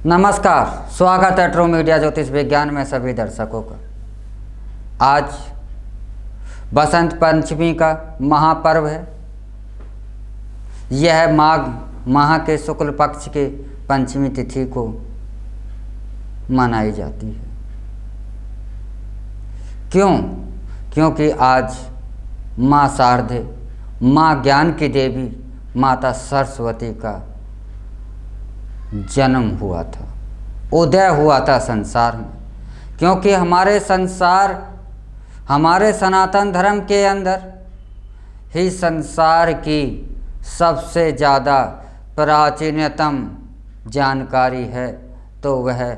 नमस्कार, स्वागत है ट्रू मीडिया ज्योतिष विज्ञान में सभी दर्शकों का। आज बसंत पंचमी का महापर्व है। यह माघ माह के शुक्ल पक्ष के पंचमी तिथि को मनाई जाती है। क्यों? क्योंकि आज माँ शारदे, माँ ज्ञान की देवी माता सरस्वती का जन्म हुआ था, उदय हुआ था संसार में। क्योंकि हमारे सनातन धर्म के अंदर ही संसार की सबसे ज़्यादा प्राचीनतम जानकारी है, तो वह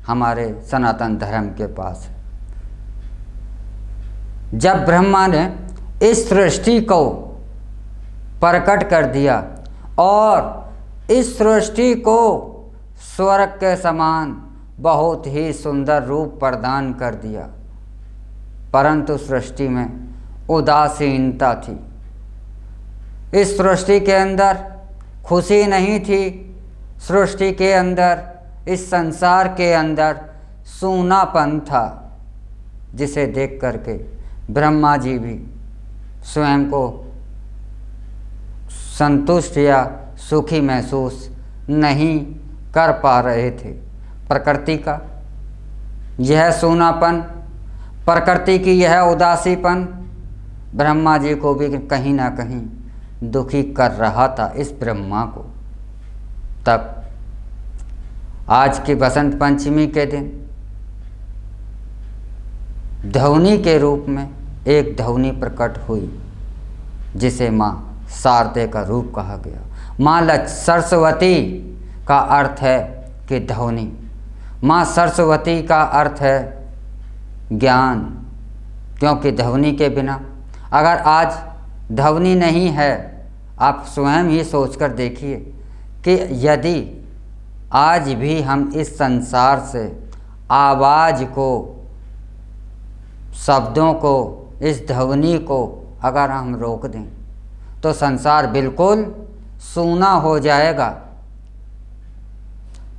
हमारे सनातन धर्म के पास है। जब ब्रह्मा ने इस सृष्टि को प्रकट कर दिया और इस सृष्टि को स्वर्ग के समान बहुत ही सुंदर रूप प्रदान कर दिया, परंतु सृष्टि में उदासीनता थी। इस सृष्टि के अंदर खुशी नहीं थी। सृष्टि के अंदर, इस संसार के अंदर सूनापन था, जिसे देख करके ब्रह्मा जी भी स्वयं को संतुष्ट या सुखी महसूस नहीं कर पा रहे थे। प्रकृति का यह सूनापन, प्रकृति की यह उदासीपन ब्रह्मा जी को भी कहीं ना कहीं दुखी कर रहा था, इस ब्रह्मा को। तब आज की बसंत पंचमी के दिन ध्वनि के रूप में एक ध्वनि प्रकट हुई, जिसे माँ शारदे का रूप कहा गया। माँ सरस्वती का अर्थ है कि ध्वनि, माँ सरस्वती का अर्थ है ज्ञान। क्योंकि ध्वनि के बिना, अगर आज ध्वनि नहीं है, आप स्वयं ही सोचकर देखिए कि यदि आज भी हम इस संसार से आवाज़ को, शब्दों को, इस ध्वनि को अगर हम रोक दें तो संसार बिल्कुल सूना हो जाएगा।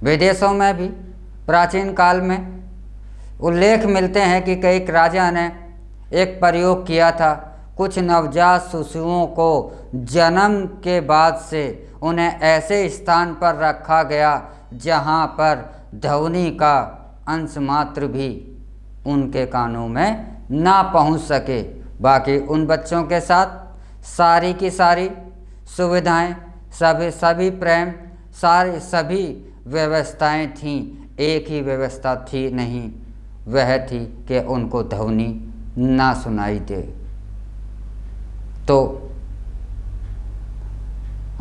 विदेशों में भी प्राचीन काल में उल्लेख मिलते हैं कि कई राजा ने एक प्रयोग किया था। कुछ नवजात शिशुओं को जन्म के बाद से उन्हें ऐसे स्थान पर रखा गया जहां पर ध्वनि का अंश मात्र भी उनके कानों में ना पहुंच सके। बाकी उन बच्चों के साथ सारी की सारी सुविधाएं, सभी प्रेम, सभी व्यवस्थाएं थीं। एक ही व्यवस्था थी नहीं, वह थी कि उनको ध्वनि ना सुनाई दे। तो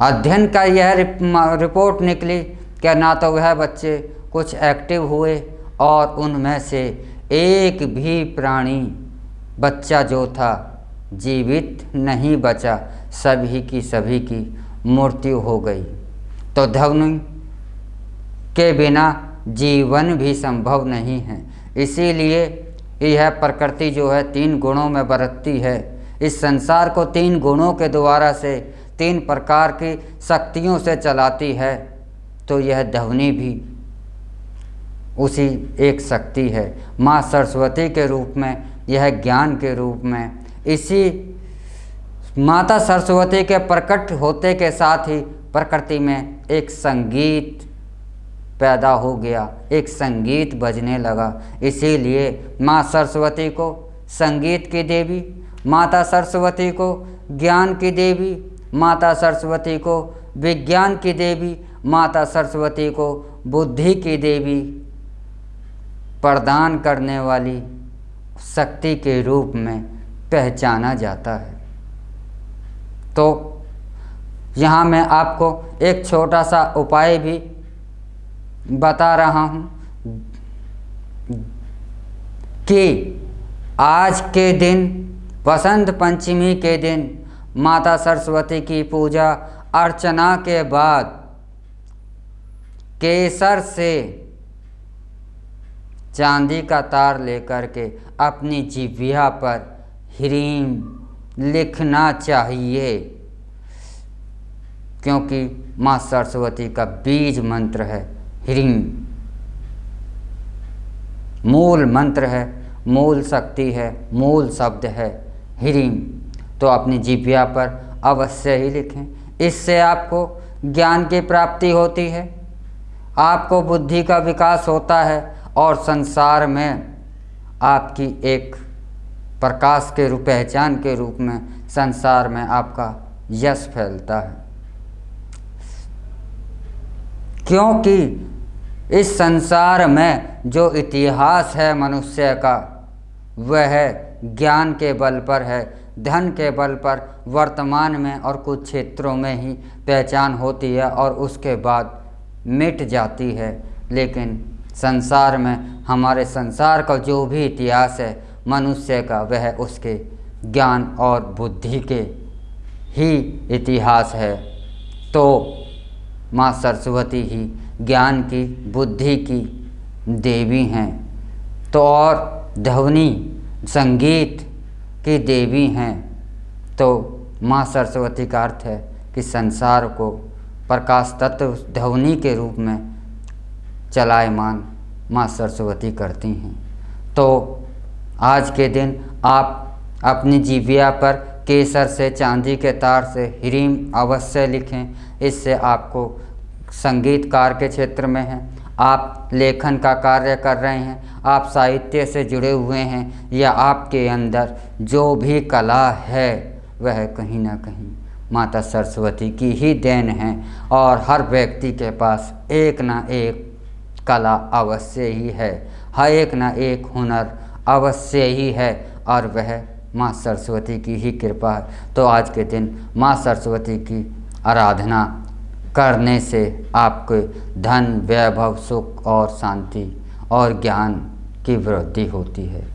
अध्ययन का यह रिपोर्ट निकली कि ना तो वह बच्चे कुछ एक्टिव हुए और उनमें से एक भी प्राणी बच्चा जो था जीवित नहीं बचा, सभी की मृत्यु हो गई। तो ध्वनि के बिना जीवन भी संभव नहीं है। इसीलिए यह प्रकृति जो है 3 गुणों में बरतती है। इस संसार को 3 गुणों के द्वारा से 3 प्रकार की शक्तियों से चलाती है। तो यह ध्वनि भी उसी एक शक्ति है। माँ सरस्वती के रूप में, यह ज्ञान के रूप में, इसी माता सरस्वती के प्रकट होते के साथ ही प्रकृति में एक संगीत पैदा हो गया, एक संगीत बजने लगा। इसीलिए माँ सरस्वती को संगीत की देवी, माता सरस्वती को ज्ञान की देवी, माता सरस्वती को विज्ञान की देवी, माता सरस्वती को बुद्धि की देवी प्रदान करने वाली शक्ति के रूप में पहचाना जाता है। तो यहाँ मैं आपको एक छोटा सा उपाय भी बता रहा हूँ कि आज के दिन, बसंत पंचमी के दिन, माता सरस्वती की पूजा अर्चना के बाद केसर से चांदी का तार लेकर के अपनी जिह्वा पर ह्रीम लिखना चाहिए। क्योंकि माँ सरस्वती का बीज मंत्र है ह्रीं। मूल मंत्र है, मूल शक्ति है, मूल शब्द है ह्रीं। तो अपनी जिह्वा पर अवश्य ही लिखें। इससे आपको ज्ञान की प्राप्ति होती है, आपको बुद्धि का विकास होता है और संसार में आपकी एक प्रकाश के रूप, पहचान के रूप में संसार में आपका यश फैलता है। क्योंकि इस संसार में जो इतिहास है मनुष्य का, वह ज्ञान के बल पर है, धन के बल पर वर्तमान में और कुछ क्षेत्रों में ही पहचान होती है और उसके बाद मिट जाती है। लेकिन संसार में, हमारे संसार का जो भी इतिहास है मनुष्य का, वह उसके ज्ञान और बुद्धि के ही इतिहास है। तो माँ सरस्वती ही ज्ञान की, बुद्धि की देवी हैं। तो और ध्वनि संगीत की देवी हैं। तो माँ सरस्वती का अर्थ है कि संसार को प्रकाश तत्व ध्वनि के रूप में चलायमान माँ सरस्वती करती हैं। तो आज के दिन आप अपनी जिह्वा पर केसर से, चांदी के तार से ह्रीं अवश्य लिखें। इससे आपको संगीतकार के क्षेत्र में हैं, आप लेखन का कार्य कर रहे हैं, आप साहित्य से जुड़े हुए हैं, या आपके अंदर जो भी कला है वह कहीं ना कहीं माता सरस्वती की ही देन है। और हर व्यक्ति के पास एक ना एक कला अवश्य ही है, हर एक ना एक हुनर अवश्य ही है, और वह माँ सरस्वती की ही कृपा है। तो आज के दिन माँ सरस्वती की आराधना करने से आपके धन, वैभव, सुख और शांति और ज्ञान की वृद्धि होती है।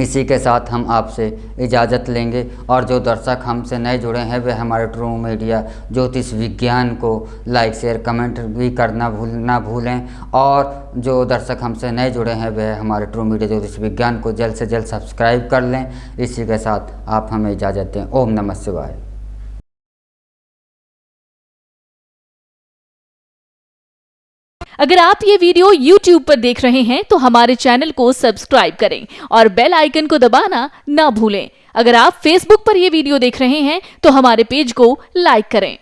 इसी के साथ हम आपसे इजाज़त लेंगे। और जो दर्शक हमसे नए जुड़े हैं वे हमारे ट्रू मीडिया ज्योतिष विज्ञान को लाइक, शेयर, कमेंट भी करना ना भूलें। और जो दर्शक हमसे नए जुड़े हैं वे हमारे ट्रू मीडिया ज्योतिष विज्ञान को जल्द से जल्द सब्सक्राइब कर लें। इसी के साथ आप हमें इजाज़त दें। ओम नमः शिवाय। अगर आप ये वीडियो YouTube पर देख रहे हैं तो हमारे चैनल को सब्सक्राइब करें और बेल आइकन को दबाना ना भूलें। अगर आप Facebook पर ये वीडियो देख रहे हैं तो हमारे पेज को लाइक करें।